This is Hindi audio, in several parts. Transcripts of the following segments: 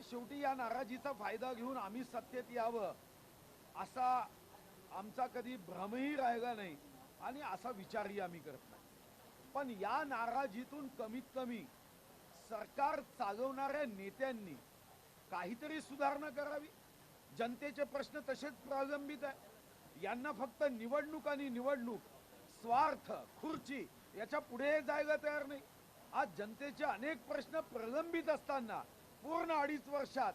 शेवटी या नाराजीचा फायदा घेऊन आम्ही सत्तेत यावं असा आमचा कधी भ्रमही राहिला नाही आणि असा विचारही आम्ही करत नाही. पण या नाराजीतून कमीत कमी सरकार चालवणाऱ्या नेत्यांनी काहीतरी सुधारणा करावी. जनतेचे प्रश्न तसेच प्रलंबित आहे. यांना फक्त निवडणूक आणि निवडणूक, स्वार्थ, खुर्ची याच्या पुढे जायला तयार नाही. आज जनतेचे अनेक प्रश्न प्रलंबित असताना पूर्ण 2.5 वर्षात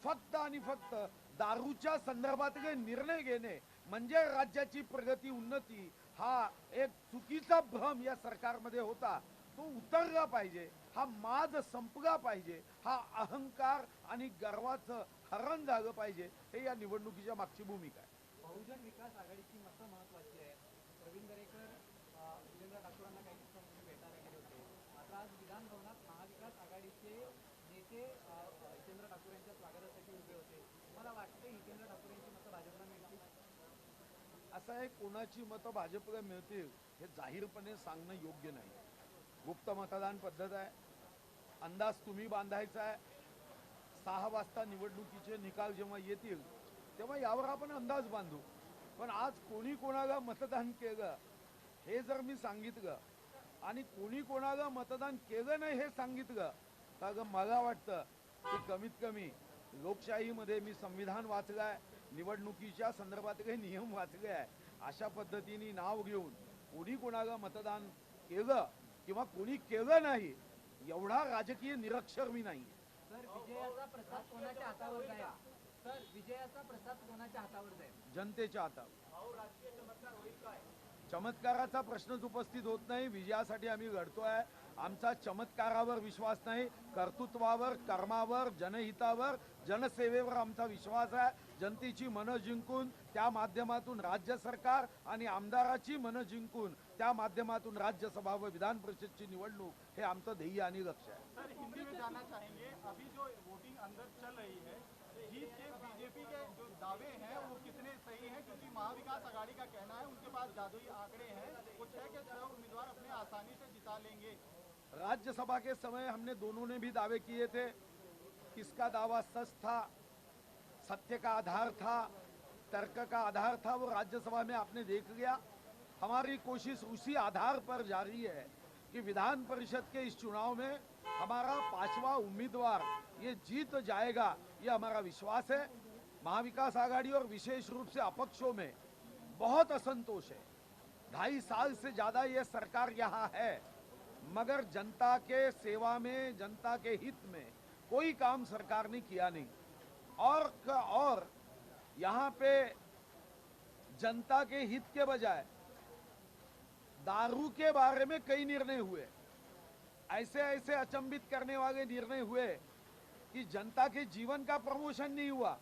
फक्त आणि फक्त दारूच्या संदर्भातले निर्णय घेणे म्हणजे राज्याची प्रगती, उन्नती हा एक चुकीचा भ्रम या सरकारमध्ये होता. तो उतरला पाहिजे, हा माज संपला पाहिजे, हा अहंकार आणि गर्वाचं हरण झालं पाहिजे. हे या निवडणुकीच्या मागची भूमिका आहे. बहुजन विकास आघाडीची मतं महत्वाची आहेत. प्रवीण दरेकर जितेंद्र ठाकूरांना काही दिवसांपूर्वी भेटायला गेले होते. मात्र आज विधान भवनात महाविकास आघाडीचे नेते जितेंद्र ठाकूर यांच्या स्वागतासाठी उभे होते. मला वाटते जितेंद्र ठाकूर यांची मतं भाजपला मिळतील. असं आहे, कोणाची मतं भाजपला मिळतील हे जाहीरपणे सांगणं योग्य नाही. गुप्त मतदान पद्धत आहे. अंदाज तुम्ही बांधायचा आहे. 6 वाजता निवडणुकीचे निकाल जेव्हा येतील तेव्हा यावर आपण अंदाज बांधू. पण आज कोणी कोणाला मतदान केलं हे जर मी सांगितलं आणि कोणी कोणाला मतदान केलं नाही हे सांगितलं तर मला वाटतं की कमीत कमी लोकशाहीमध्ये मी संविधान वाचलं आहे, निवडणुकीच्या संदर्भातले नियम वाचले आहे. अशा पद्धतीने नाव घेऊन कोणी कोणाला मतदान केलं किंवा कोणी केलं नाही एवढा राजकीय निरक्षर मी नाही. सर, विजयाचा प्रसाद कोणाच्या हातावर जाईल? सर, विजयाचा प्रसाद कोणाच्या हातावर जाईल? जनतेच्या हातावर. चमत्काराचा प्रश्नच उपस्थित होत नाही. विजयासाठी आम्ही लढतोय. आमचा चमत्कारावर विश्वास नाही, कर्तृत्वावर, कर्मावर, जनहितावर, जनसेवेवर आमचा विश्वास आहे. जनतेची मनं जिंकून त्या माध्यमातून राज्य सरकार आणि आमदाराची मनं जिंकून त्या माध्यमातून राज्यसभा व विधान परिषदची निवडणूक हे आमचं ध्येय आणि लक्ष्य आहे. सर, हिंदी में जानना चाहेंगे, अभी जो वोटिंग अंदर चल रही है, जीत के बीजेपी के जो दावे हैं वो कितने सही हैं? क्योंकि महाविकास आघाड़ी का कहना है उनके पास जादुई आंकड़े हैं, वो 6 के 6 उम्मीदवार अपने आसानी से जिता लेंगे। राज्यसभा के समय हमने दोनों ने भी दावे किए थे. किसका दावा सच था, सत्य का आधार था, तर्क का आधार था, वो राज्यसभा में आपने देख लिया. हमारी कोशिश उसी आधार पर जारी है कि विधान परिषद के इस चुनाव में हमारा 5वां उम्मीदवार ये जीत जाएगा, ये हमारा विश्वास है. महाविकास आघाड़ी और विशेष रूप से अपक्षों में बहुत असंतोष है. 2.5 साल से ज्यादा ये सरकार यहाँ है मगर जनता के सेवा में, जनता के हित में कोई काम सरकार ने किया नहीं. और यहाँ पे जनता के हित के बजाय दारू के बारे में कई निर्णय हुए. ऐसे ऐसे अचंभित करने वाले निर्णय हुए कि जनता के जीवन का प्रमोशन नहीं हुआ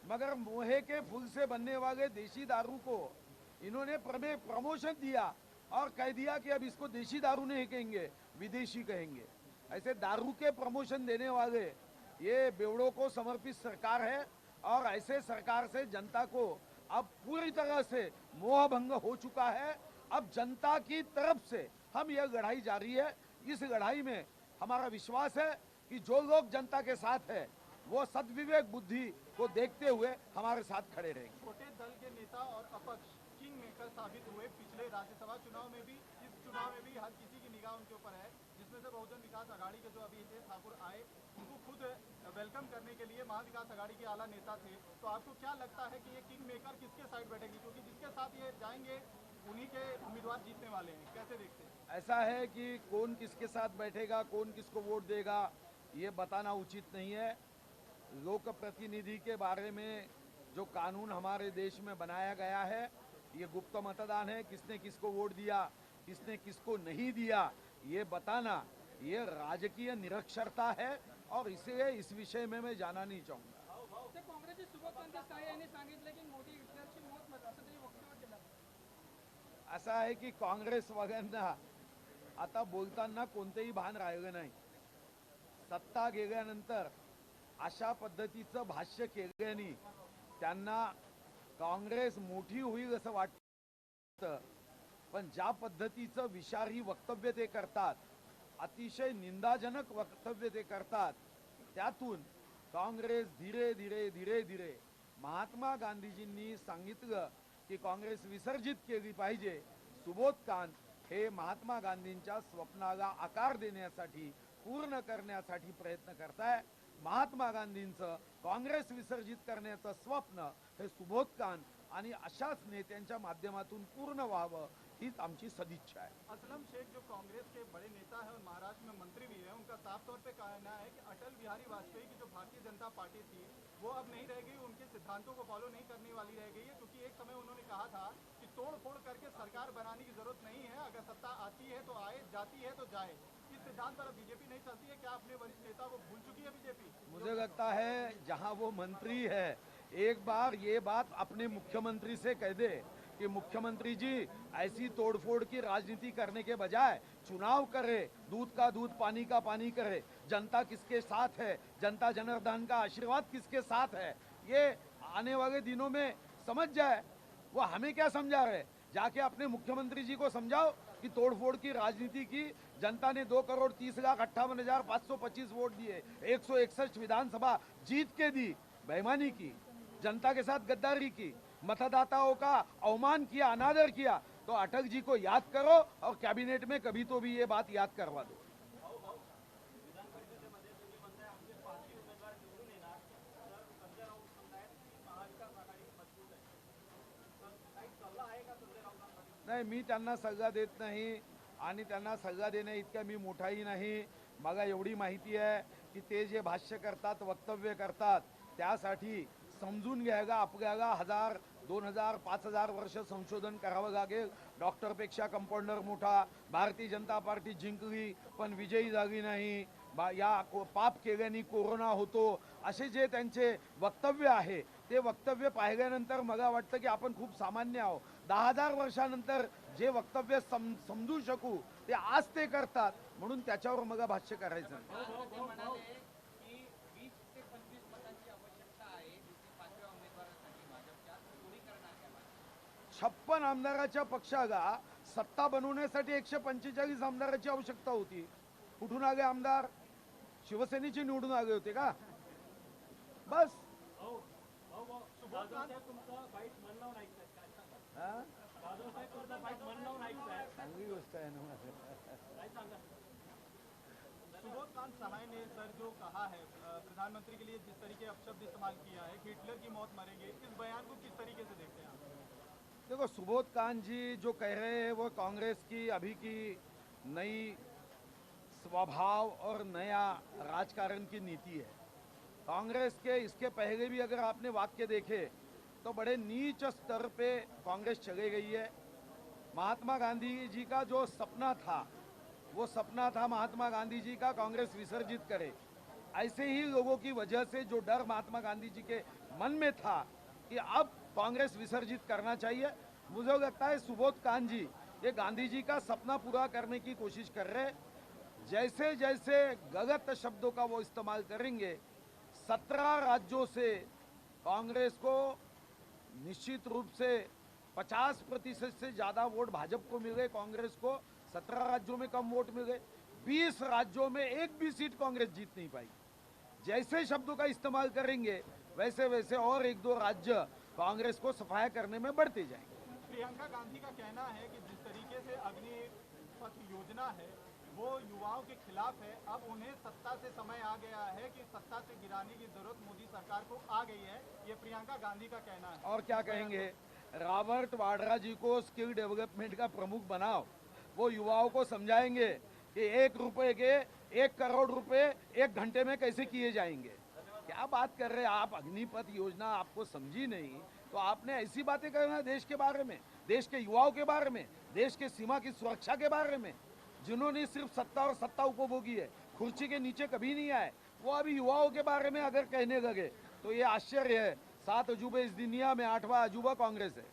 मगर मोहे के फूल से बनने वाले देशी दारू को इन्होंने प्रमोशन दिया और कह दिया कि अब इसको देशी दारू नहीं कहेंगे, विदेशी कहेंगे. ऐसे दारू के प्रमोशन देने वाले ये बेवड़ों को समर्पित सरकार है और ऐसे सरकार से जनता को अब पूरी तरह से मोहभंग हो चुका है. अब जनता की तरफ से हम यह लड़ाई जारी है. इस लड़ाई में हमारा विश्वास है कि जो लोग जनता के साथ है वो सद्विवेक बुद्धि को देखते हुए हमारे साथ खड़े रहेंगे. छोटे दल के नेता और अपक्ष किंग मेकर साबित हुए पिछले राज्यसभा चुनाव में भी, इस चुनाव में भी हर किसी की निगाह उनके ऊपर है, जिसमें से बहुजन विकास आघाड़ी के जो अभी हितेश ठाकुर आए उनको खुद वेलकम करने के लिए महाविकास आघाड़ी के आला नेता थे. तो आपको क्या लगता है कि ये किंग मेकर किसके साइड बैठेगी? क्योंकि जिसके साथ ये जाएंगे उन्हीं के उम्मीदवार जीतने वाले हैं. कैसे देखते हैं? ऐसा है कि कौन किसके साथ बैठेगा, कौन किसको वोट देगा, ये बताना उचित नहीं है. लोक प्रतिनिधि के बारे में जो कानून हमारे देश में बनाया गया है ये गुप्त मतदान है. किसने किसको वोट दिया, किसने किसको नहीं दिया, ये बताना ये राजकीय निरक्षरता है और इसलिए इस विषय में मैं जाना नहीं चाहूँगा. काँग्रेसचे सुभाष साय यांनी सांगितलं की मोदी हिटलरची मौत असं तरी वक्तव्य केलं. असं आहे की काँग्रेस वगैरेंना आता बोलताना कोणतेही भान राहिलं नाही. सत्ता गेल्यानंतर अशा पद्धतीचं भाष्य केल्याने त्यांना काँग्रेस मोठी होईल असं वाटतं. पण ज्या पद्धतीचं विषारी वक्तव्य ते करतात, अतिशय निंदाजनक वक्तव्य ते करतात, त्यातून काँग्रेस धीरे धीरे महात्मा गांधीजींनी सांगितलं की काँग्रेस विसर्जित केली पाहिजे. सुबोध कांत हे महात्मा गांधींच्या स्वप्नाला आकार देण्यासाठी, पूर्ण करण्यासाठी प्रयत्न करताय. महात्मा गांधींचं काँग्रेस विसर्जित करण्याचं स्वप्न हे सुबोध कांत आणि अशाच नेत्यांच्या माध्यमातून पूर्ण व्हावं हीच आमची सदिच्छा है. असलम शेख जो कांग्रेस के बड़े नेता हैं और महाराष्ट्र में मंत्री भी हैं, उनका साफ तौर पे कहना है कि अटल बिहारी वाजपेयी की जो भारतीय जनता पार्टी थी वो अब नहीं रह गई, उनके सिद्धांतों को फॉलो नहीं करने वाली रह गई है, क्योंकि एक समय उन्होंने कहा था कि तोड़ फोड़ करके सरकार बनाने की जरूरत नहीं है, अगर सत्ता आती है तो आए, जाती है तो जाए. इस सिद्धांत पर अब बीजेपी नहीं चलती है. क्या अपने वरिष्ठ नेता को भूल चुकी है बीजेपी? मुझे लगता है जहां वो मंत्री है, एक बार ये बात अपने मुख्यमंत्री से कह दे कि मुख्यमंत्री जी ऐसी तोड़फोड़ की राजनीति करने के बजाय चुनाव करे, दूध का दूध पानी का पानी करे, जनता किसके साथ है, जनता जनार्दन का आशीर्वाद किसके साथ है, ये आने वाले दिनों में समझ जाए. वो हमें क्या समझा रहे, जाके अपने मुख्यमंत्री जी को समझाओ कि तोड़फोड़ की राजनीति की. जनता ने 2,58,58,525 वोट दिए, 161 विधानसभा जीत के दी, बेईमानी की, जनता के साथ गद्दारी की, मतदाताओं का अवमान किया, अनादर किया. तो अटल जी को याद करो और कैबिनेट में कभी तो भी ये बात याद करवा दो. नाही, मी त्यांना सल्ला देत नाही आणि त्यांना सल्ला देण्या इतका मी मोठाही नाही. मला एवढी माहिती आहे की ते जे भाष्य करतात, वक्तव्य करतात, त्यासाठी समजून घ्यायला आपल्याला 1000, 2000, 5000 वर्ष संशोधन करावं लागेल. डॉक्टरपेक्षा कंपाऊंडर मोठा. भारतीय जनता पार्टी जिंकली पण विजयी झाली नाही. पाप केल्याने कोरोना होतो, असे जे त्यांचे वक्तव्य आहे ते वक्तव्य पाहिल्यानंतर मला वाटतं की आपण खूप सामान्य आहोत. 10,000 वर्षानंतर जे वक्तव्य समजू शकू ते आज ते करतात, म्हणून त्याच्यावर मला भाष्य करायचं नाही. ते म्हणाले की 20 ते 25 मतांची आवश्यकता आहे दुसऱ्या 5व्या उमेदवारासाठी भाजपच्या. कोणी करणार काय? 56 आमदाराच्या पक्षाला सत्ता बनवण्यासाठी 145 आमदाराची आवश्यकता होती. कुठून आले आमदार? शिवसेनेचे निवडून आले होते का? बस. हा? चांगली गोष्ट आहे ना. सुबोध कांत सहाय ने सर जो कहा है प्रधानमंत्री के लिए जिस तरीके अपशब्द इस्तेमाल किया है कि हिटलर की मौत मरेंगे, इस बयान को किस तरीके से देखते हैं आप? देखो, सुबोध कांत जी जो कह रहे हैं वो कांग्रेस की अभी की नई स्वभाव और नया राजकारण की नीति है. कांग्रेस के इसके पहले भी अगर आपने वाक्य देखे तो बड़े नीच स्तर पे कांग्रेस चले गई है. महात्मा गांधी जी का जो सपना था, वो सपना था महात्मा गांधी जी का कांग्रेस विसर्जित करे. ऐसे ही लोगों की वजह से जो डर महात्मा गांधी जी के मन में था कि अब कांग्रेस विसर्जित करना चाहिए, मुझे लगता है सुबोध कांत जी ये गांधी जी का सपना पूरा करने की कोशिश कर रहे हैं. जैसे जैसे गलत शब्दों का वो इस्तेमाल करेंगे, 17 राज्यों से कांग्रेस को निश्चित रूप से 50% से ज़्यादा वोट भाजपा को मिल गए. कांग्रेस को 17 राज्यों में कम वोट मिल गए. 20 राज्यों में एक भी सीट कांग्रेस जीत नहीं पाई. जैसे शब्दों का इस्तेमाल करेंगे वैसे वैसे और 1-2 राज्य कांग्रेस को सफाया करने में बढ़ते जाएंगे. प्रियंका गांधी का कहना है कि जिस तरीके से अग्निपथ योजना है वो युवाओं के खिलाफ है. अब उन्हें सत्ता से समय आ गया है कि सत्ता से गिराने की जरूरत मोदी सरकार को आ गई है. ये प्रियंका गांधी का कहना है. और क्या कहेंगे? रॉबर्ट वाड्रा जी को स्किल डेवलपमेंट का प्रमुख बनाओ. वो युवाओं को समझाएंगे कि 1 रुपए के 1 करोड़ रुपए 1 घंटे में कैसे किए जाएंगे. क्या बात कर रहे हैं आप? अग्निपथ योजना आपको समझी नहीं तो आपने ऐसी बातें करना है देश के बारे में, देश के युवाओं के बारे में, देश के सीमा की सुरक्षा के बारे में. जिन्होंने सिर्फ सत्ता और सत्ता उपभोगी है, कुर्सी के नीचे कभी नहीं आए, वो अभी युवाओं के बारे में अगर कहने लगे तो ये आश्चर्य है. 7 अजूबे इस दुनिया में 8वां अजूबा कांग्रेस है.